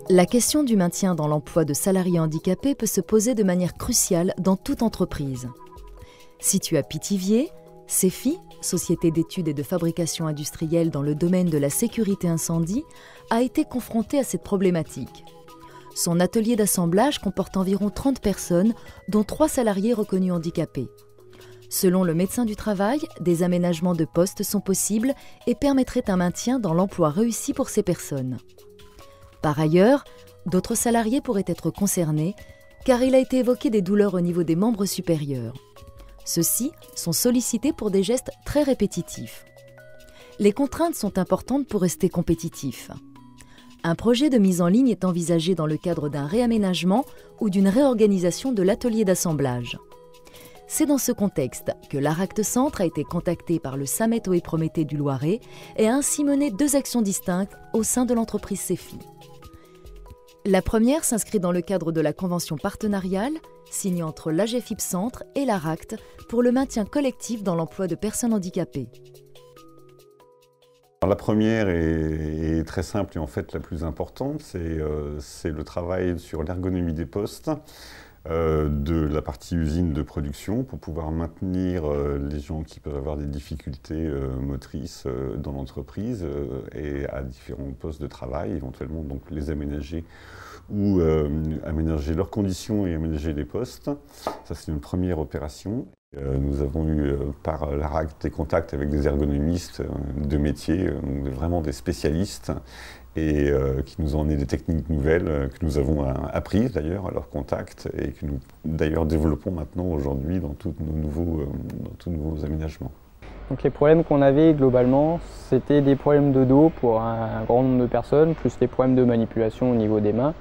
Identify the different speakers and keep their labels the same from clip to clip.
Speaker 1: La question du maintien dans l'emploi de salariés handicapés peut se poser de manière cruciale dans toute entreprise. Située à Pithiviers, CEFI, Société d'études et de fabrication industrielle dans le domaine de la sécurité incendie, a été confrontée à cette problématique. Son atelier d'assemblage comporte environ 30 personnes, dont 3 salariés reconnus handicapés. Selon le médecin du travail, des aménagements de postes sont possibles et permettraient un maintien dans l'emploi réussi pour ces personnes. Par ailleurs, d'autres salariés pourraient être concernés, car il a été évoqué des douleurs au niveau des membres supérieurs. Ceux-ci sont sollicités pour des gestes très répétitifs. Les contraintes sont importantes pour rester compétitifs. Un projet de mise en ligne est envisagé dans le cadre d'un réaménagement ou d'une réorganisation de l'atelier d'assemblage. C'est dans ce contexte que l'Aract Centre a été contacté par le SAMET OE Prométhée du Loiret et a ainsi mené 2 actions distinctes au sein de l'entreprise CEFI. La première s'inscrit dans le cadre de la convention partenariale signée entre l'AGEFIP Centre et l'Aract pour le maintien collectif dans l'emploi de personnes handicapées.
Speaker 2: La première est très simple et en fait la plus importante, c'est le travail sur l'ergonomie des postes, de la partie usine de production pour pouvoir maintenir les gens qui peuvent avoir des difficultés motrices dans l'entreprise et à différents postes de travail, éventuellement donc les aménager ou aménager leurs conditions et aménager les postes. Ça c'est une première opération. Nous avons eu par l'Aract des contacts avec des ergonomistes de métier, vraiment des spécialistes, et qui nous ont emmené des techniques nouvelles que nous avons apprises d'ailleurs à leur contact et que nous d'ailleurs développons maintenant aujourd'hui dans tous nos nouveaux aménagements.
Speaker 3: Donc les problèmes qu'on avait globalement, c'était des problèmes de dos pour un grand nombre de personnes, plus des problèmes de manipulation au niveau des mains.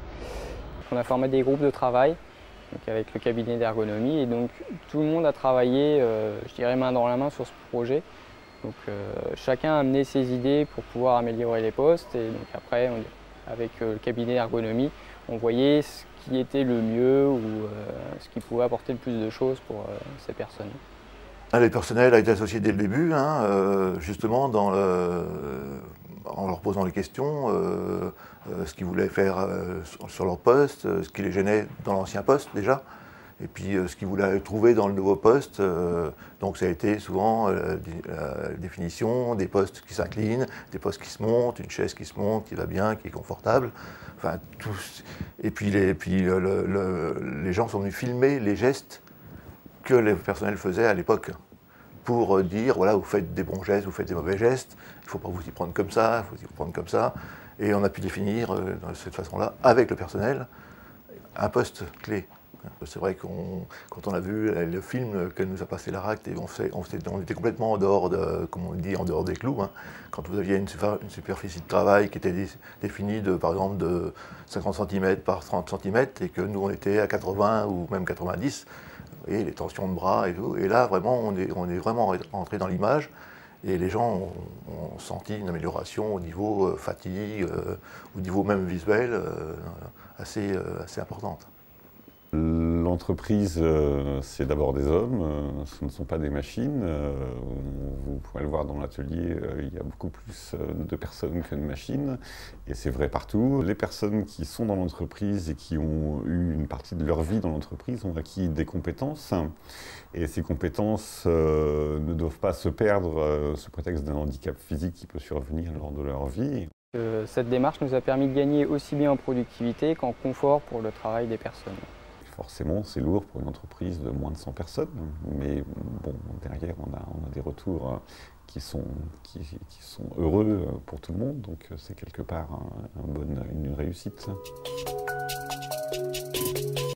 Speaker 3: On a formé des groupes de travail donc avec le cabinet d'ergonomie et donc tout le monde a travaillé, je dirais main dans la main sur ce projet. Donc chacun a amené ses idées pour pouvoir améliorer les postes et donc après avec le cabinet d'ergonomie on voyait ce qui était le mieux ou ce qui pouvait apporter le plus de choses pour ces personnes.
Speaker 4: Les personnels a été associé dès le début, justement en leur posant les questions, ce qu'ils voulaient faire sur leur poste, ce qui les gênait dans l'ancien poste déjà. Et puis ce qu'ils voulaient trouver dans le nouveau poste, donc ça a été souvent la définition des postes qui s'inclinent, des postes qui se montent, une chaise qui se monte, qui va bien, qui est confortable. Enfin, et puis les gens sont venus filmer les gestes que les personnels faisaient à l'époque pour dire, voilà, vous faites des bons gestes, vous faites des mauvais gestes, il ne faut pas vous y prendre comme ça, il faut vous y prendre comme ça. Et on a pu définir de cette façon-là, avec le personnel, un poste clé. C'est vrai que quand on a vu le film que nous a passé l'Aract, on était complètement en dehors, comme on dit, en dehors des clous. Quand vous aviez une superficie de travail qui était définie par exemple de 50 cm par 30 cm et que nous on était à 80 ou même 90, vous voyez, les tensions de bras et tout. Et là vraiment on est vraiment rentré dans l'image et les gens ont senti une amélioration au niveau fatigue, au niveau même visuel assez importante.
Speaker 2: L'entreprise, c'est d'abord des hommes, ce ne sont pas des machines. Vous pouvez le voir dans l'atelier, il y a beaucoup plus de personnes que de machines, et c'est vrai partout. Les personnes qui sont dans l'entreprise et qui ont eu une partie de leur vie dans l'entreprise ont acquis des compétences, et ces compétences ne doivent pas se perdre sous prétexte d'un handicap physique qui peut survenir lors de leur vie.
Speaker 3: Cette démarche nous a permis de gagner aussi bien en productivité qu'en confort pour le travail des personnes.
Speaker 2: Forcément, c'est lourd pour une entreprise de moins de 100 personnes, mais bon, derrière, on a des retours qui sont heureux pour tout le monde, donc c'est quelque part une réussite.